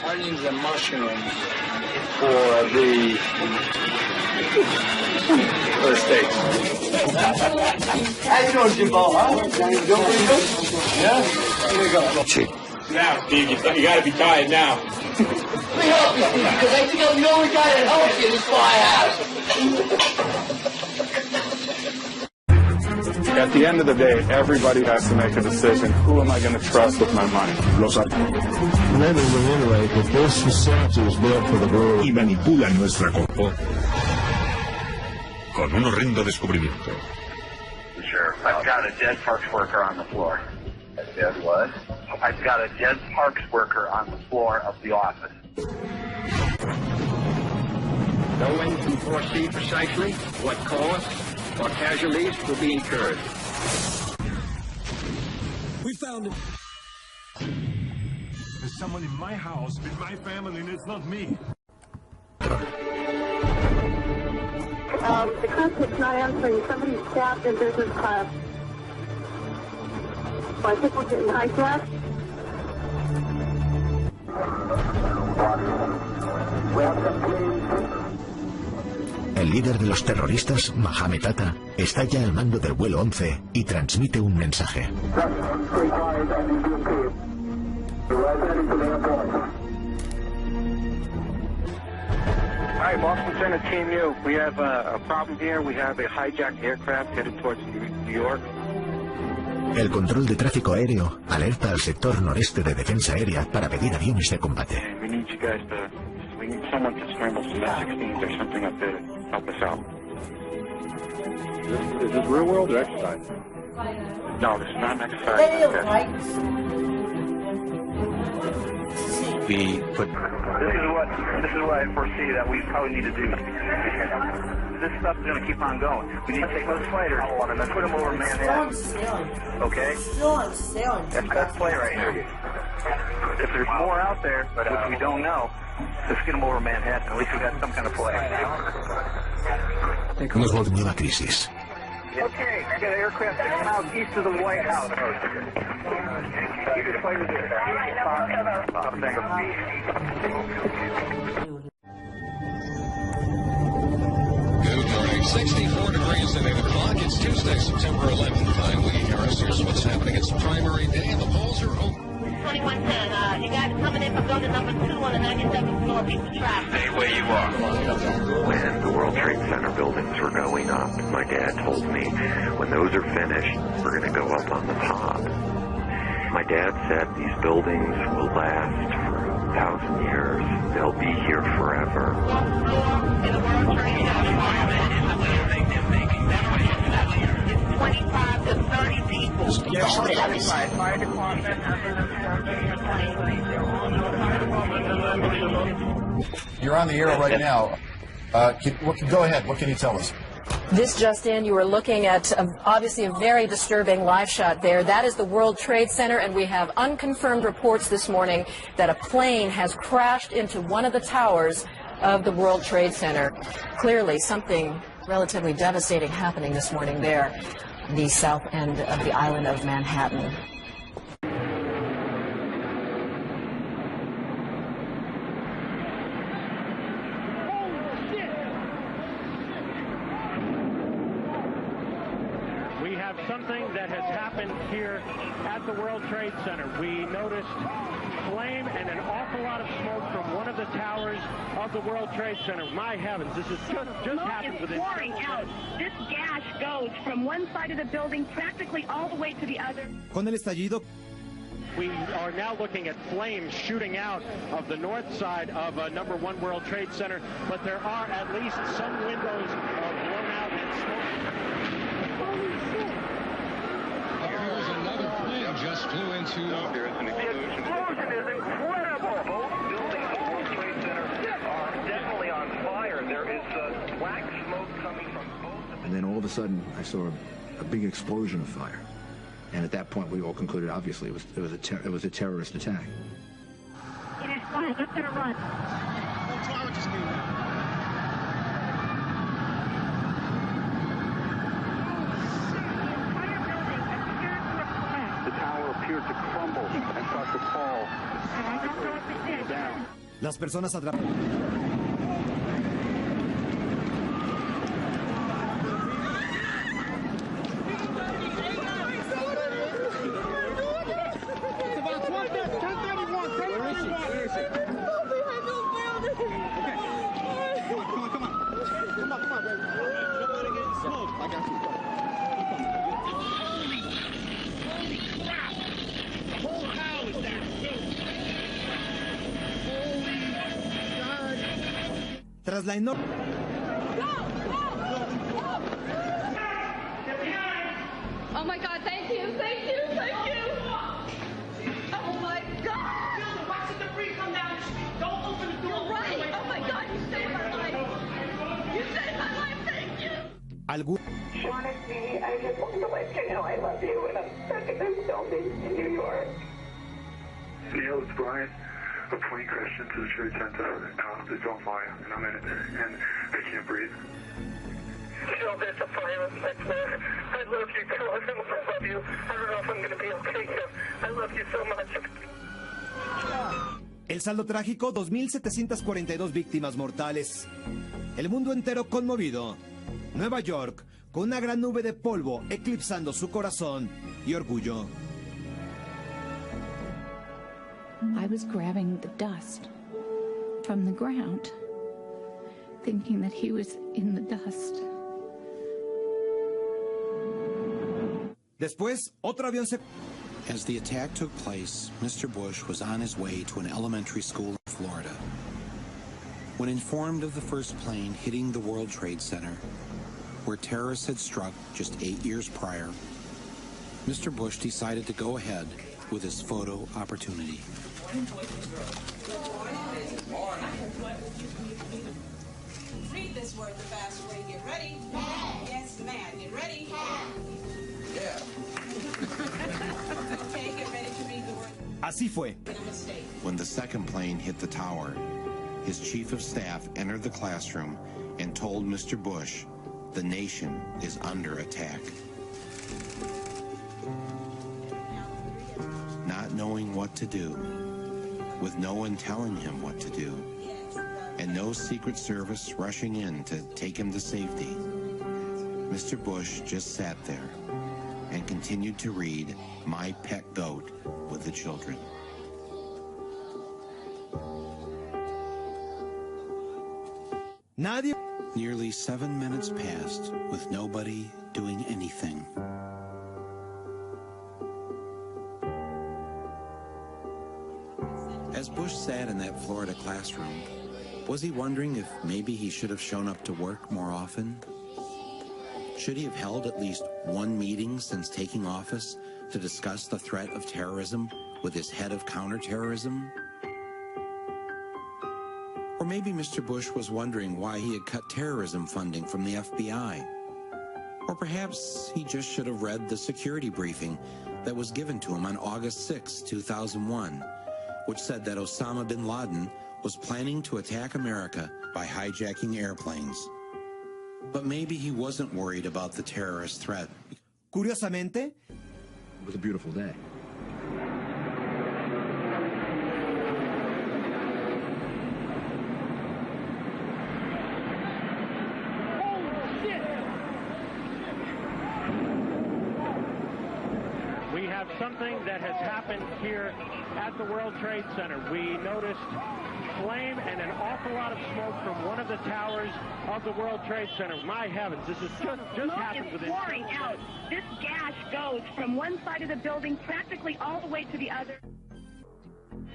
onions and mushrooms for the steaks. How you doing, Jimbo? Huh? You doing pretty good? Yeah? Here we go. Now, Steve, you gotta be tired now. Let me help you, Steve, because I think I'm the only guy that helps you in this firehouse. At the end of the day, everybody has to make a decision. Who am I going to trust with my money? Y manipulan nuestra cuerpo con un horrendo descubrimiento. Sure. I've got a dead parks worker on the floor. A dead what? I've got a dead parks worker on the floor of the office. No one can foresee precisely what costs or casualties will be incurred. We found it. There's someone in my house with my family and it's not me. The cockpit's not answering. Somebody's staffed in business class. I think we're getting hijacked. El líder de los terroristas, Mohamed Atta, está ya al mando del vuelo 11 y transmite un mensaje. Hi, Boston Center, Team U. We have a problem here. We have a hijacked aircraft headed towards New York. El control de tráfico aéreo alerta al sector noreste de defensa aérea para pedir aviones de combate. We need someone to scramble some F-16s or something up there to help us out. Is this real world or exercise? No, this is not an exercise. This is what I foresee that we probably need to do. This stuff's going to keep on going. We need to take those fighters and put them over Manhattan. Okay? That's play right here. If there's more out there, which we don't know, let's get them over Manhattan. At least we got some kind of play. Nueva crisis. Okay, I got an aircraft 6 miles east of the White House. Keep your fighters there. Good morning. 64 degrees at 8 o'clock. It's Tuesday, September 11th. I'm Lee Harris. Here's what's happening. It's the primary day, and the polls are open. 2110, you guys coming in from building number 2 on the 97th floor, piece of traffic. Stay where you are. When the World Trade Center buildings were going up, my dad told me, when those are finished, we're going to go up on the top. My dad said these buildings will last for 1,000 years. They'll be here forever. In the World Trade Center environment is the way to make them making that way. It's 25 to 30 people. Fire department, You're on the air right now. Go ahead. What can you tell us? This just in, you were looking at obviously a very disturbing live shot there. That is the World Trade Center, and we have unconfirmed reports this morning that a plane has crashed into one of the towers of the World Trade Center. Clearly something relatively devastating happening this morning there, the south end of the island of Manhattan. Something that has happened here at the World Trade Center. We noticed flame and an awful lot of smoke from one of the towers of the World Trade Center. My heavens, this is just happened within pouring out. This gas goes from one side of the building practically all the way to the other. Con el estallido. We are now looking at flames shooting out of the north side of number 1 World Trade Center, but there are at least some windows blown out and smoke. Another plane just flew into... The explosion is incredible! Both buildings of the World Trade Center are definitely on fire. There is black smoke coming from both of them. And then all of a sudden, I saw a big explosion of fire. And at that point, we all concluded, obviously, it was a terrorist attack. It is fine. Let's get a run. The tower appeared to crumble and start to fall down. Las personas atrapadas. Tras la enorme... Oh my God, thank you, thank you, thank you. Oh my God. Watch the debris come down the street. Don't open the door. You're right. Oh my God, you saved my life. You saved my life, thank you. Sean, it's me. I just wanted to let you know I love you, and I'm stuck in this building in New York. Neil, it's Brian. A plane crashed into the Trade Center. It's on fire, and I'm in it, and I can't breathe. Phil, there's a fire in my floor. I love you, girl. I love you. I don't know if I'm going to be okay here. I love you so much. El saldo trágico, 2.742 víctimas mortales. El mundo entero conmovido. Nueva York, con una gran nube de polvo eclipsando su corazón y orgullo. I was grabbing the dust from the ground, thinking that he was in the dust. Después, otro avión se... As the attack took place, Mr. Bush was on his way to an elementary school in Florida. When informed of the first plane hitting the World Trade Center, where terrorists had struck just 8 years prior, Mr. Bush decided to go ahead with his photo opportunity. Read this word the fast way. Get ready. Yes, ma'am. Get ready. Yeah. Okay, get ready to read the word. Así fue. When the second plane hit the tower, his chief of staff entered the classroom and told Mr. Bush, the nation is under attack. Not knowing what to do, with no one telling him what to do, and no Secret Service rushing in to take him to safety, Mr. Bush just sat there and continued to read My Pet Goat with the children. Nadie... Nearly 7 minutes passed with nobody doing anything. As Bush sat in that Florida classroom, was he wondering if maybe he should have shown up to work more often? Should he have held at least one meeting since taking office to discuss the threat of terrorism with his head of counterterrorism? Or maybe Mr. Bush was wondering why he had cut terrorism funding from the FBI. Or perhaps he just should have read the security briefing that was given to him on August 6, 2001, which said that Osama bin Laden was planning to attack America by hijacking airplanes. But maybe he wasn't worried about the terrorist threat. Curiosamente, it was a beautiful day. We have something that has happened here at the World Trade Center. We noticed flame and an awful lot of smoke from one of the towers of the World Trade Center. My heavens, this has just happened within pouring out. This gas goes from one side of the building practically all the way to the other.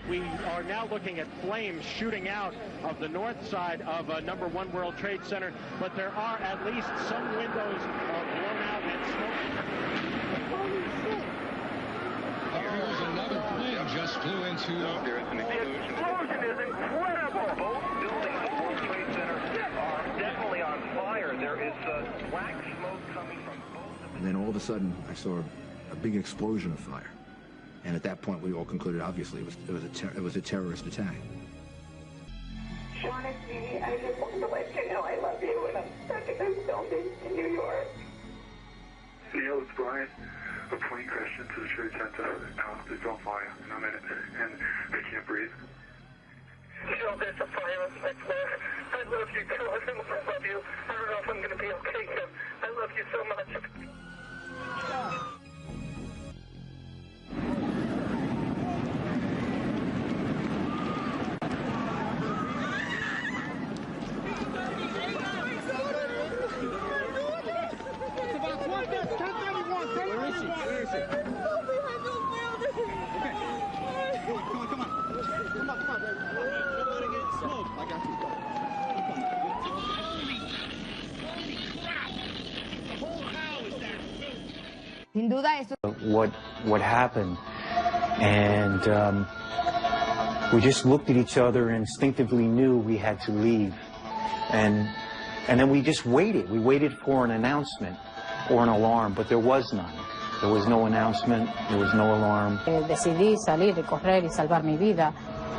We are now looking at flames shooting out of the north side of number 1 World Trade Center, but there are at least some windows blown out and smoke. Holy shit. Here was another plane just flew into... There is an explosion. The explosion is incredible! Both buildings of World Trade Center are definitely on fire. There is black smoke coming from both. And then all of a sudden, I saw a big explosion of fire. And at that point, we all concluded, obviously, it was a terrorist attack. Sean, it's me. I just wanted to let you know I love you, and I'm stuck in this building in New York. Neil, it's Brian. A plane crashed into the Trade Center. It's on fire, and I'm in it, and I can't breathe. Phil, know there's a fire next door. I love you too. I love you. I don't know if I'm going to be okay, Kim. I love you so much. Sin duda eso. What happened, and we just looked at each other and instinctively knew we had to leave, and then we just waited. We waited for an announcement or an alarm, but there was none. There was no announcement. There was no alarm. Decidí salir, correr y salvar mi vida.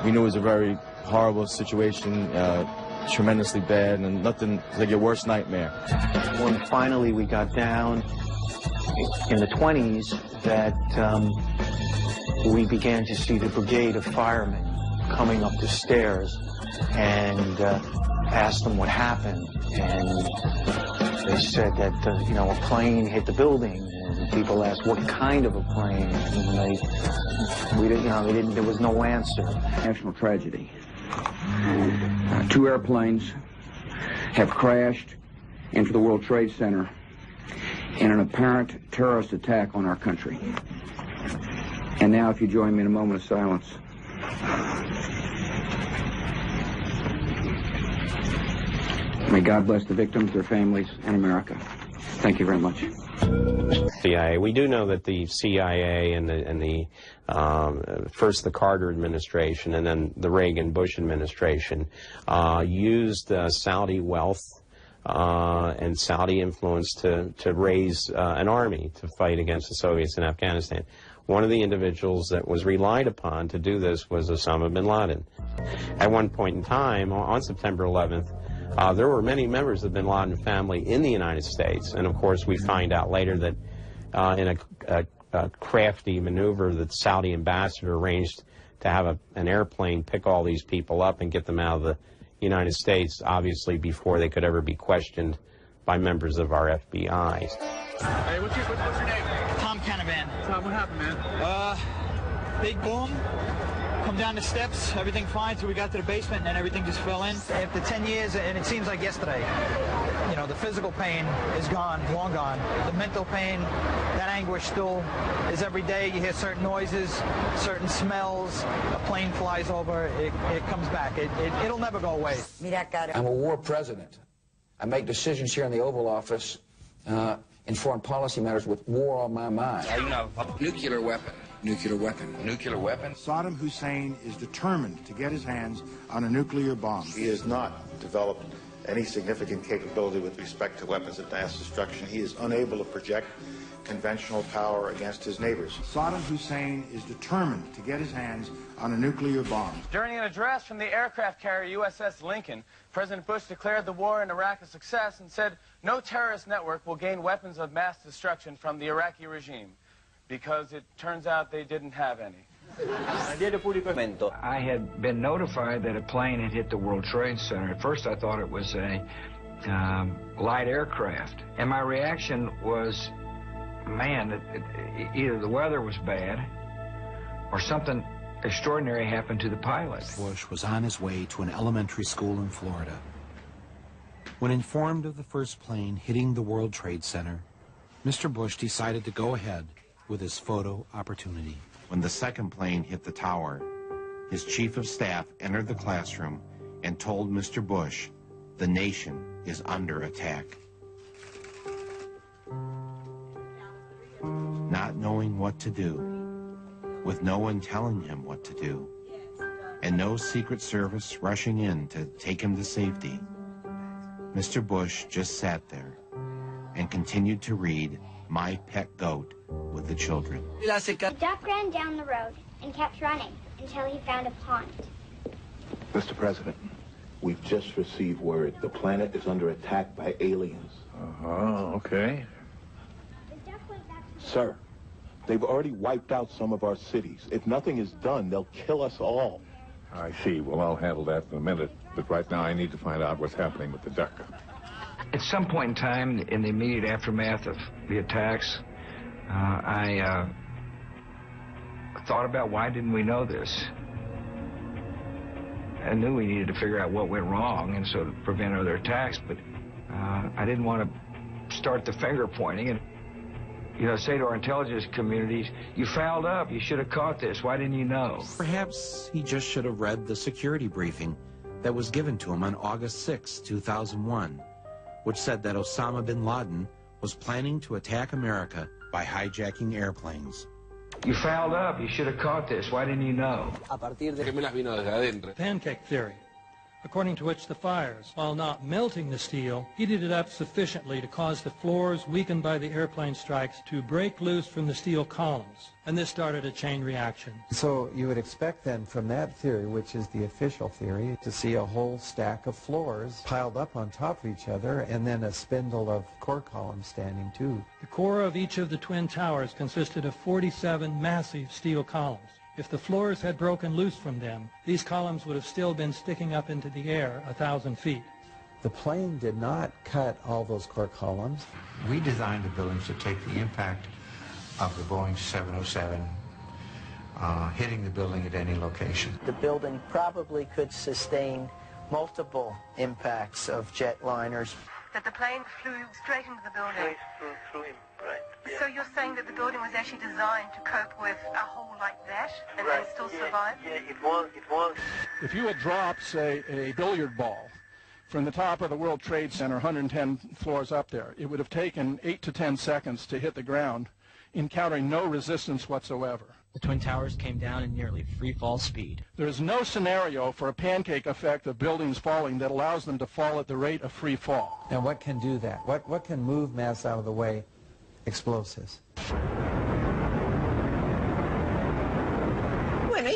We knew it was a very horrible situation, tremendously bad, and nothing like your worst nightmare. When finally we got down in the 20s, that we began to see the brigade of firemen coming up the stairs, and asked them what happened, and they said that a plane hit the building, and people asked what kind of a plane, and there was no answer. National tragedy. 2 airplanes have crashed into the World Trade Center in an apparent terrorist attack on our country. And now, if you join me in a moment of silence. May God bless the victims, their families, and America. Thank you very much. CIA. We do know that the CIA and the first the Carter administration and then the Reagan-Bush administration used Saudi wealth and Saudi influence to raise an army to fight against the Soviets in Afghanistan. One of the individuals that was relied upon to do this was Osama bin Laden. At one point in time, on September 11th, there were many members of the bin Laden family in the United States, and of course we find out later that in a crafty maneuver that the Saudi ambassador arranged to have an airplane pick all these people up and get them out of the United States, obviously before they could ever be questioned by members of our FBI. Hey, what's your name? Tom Canavan. Tom, what happened, man? Big boom. Come down the steps, everything fine, so we got to the basement and then everything just fell in. After 10 years, and it seems like yesterday, the physical pain is gone, long gone. The mental pain, that anguish still is every day. You hear certain noises, certain smells, a plane flies over, it comes back. It'll never go away. I'm a war president. I make decisions here in the Oval Office in foreign policy matters with war on my mind. Nuclear weapon. Nuclear weapon. Nuclear weapon. Saddam Hussein is determined to get his hands on a nuclear bomb. He has not developed any significant capability with respect to weapons of mass destruction. He is unable to project conventional power against his neighbors. Saddam Hussein is determined to get his hands on a nuclear bomb. During an address from the aircraft carrier USS Lincoln, President Bush declared the war in Iraq a success and said no terrorist network will gain weapons of mass destruction from the Iraqi regime, because it turns out they didn't have any. I had been notified that a plane had hit the World Trade Center. At first I thought it was a light aircraft. And my reaction was, man, either the weather was bad or something extraordinary happened to the pilot. Bush was on his way to an elementary school in Florida. When informed of the first plane hitting the World Trade Center, Mr. Bush decided to go ahead with his photo opportunity. When the second plane hit the tower, his chief of staff entered the classroom and told Mr. Bush, the nation is under attack. Not knowing what to do, with no one telling him what to do, and no Secret Service rushing in to take him to safety, Mr. Bush just sat there and continued to read My Pet Goat with the children. The duck ran down the road and kept running until he found a pond. Mr. President, we've just received word the planet is under attack by aliens. Okay. Sir, they've already wiped out some of our cities. If nothing is done, they'll kill us all. I see. Well, I'll handle that in a minute. But right now I need to find out what's happening with the duck. At some point in time, in the immediate aftermath of the attacks, I thought about why didn't we know this? I knew we needed to figure out what went wrong and so to prevent other attacks, but I didn't want to start the finger pointing and, you know, say to our intelligence communities, you fouled up, you should have caught this, why didn't you know? Perhaps he just should have read the security briefing that was given to him on August 6, 2001, which said that Osama bin Laden was planning to attack America by hijacking airplanes. You fouled up, you should have caught this, why didn't you know? Pancake theory, according to which the fires, while not melting the steel, heated it up sufficiently to cause the floors weakened by the airplane strikes to break loose from the steel columns, and this started a chain reaction. So you would expect then from that theory, which is the official theory, to see a whole stack of floors piled up on top of each other and then a spindle of core columns standing too. The core of each of the twin towers consisted of 47 massive steel columns. If the floors had broken loose from them, these columns would have still been sticking up into the air 1,000 feet. The plane did not cut all those core columns. We designed the buildings to take the impact of the Boeing 707 hitting the building at any location. The building probably could sustain multiple impacts of jetliners. That the plane flew straight into the building. So you're saying that the building was actually designed to cope with a hole like that and then still survive? Yeah, it was. If you had dropped, say, a billiard ball from the top of the World Trade Center, 110 floors up there, it would have taken 8 to 10 seconds to hit the ground, encountering no resistance whatsoever. The Twin Towers came down in nearly free fall speed. There is no scenario for a pancake effect of buildings falling that allows them to fall at the rate of free fall. And what can do that? What can move mass out of the way? Explosives. Bueno,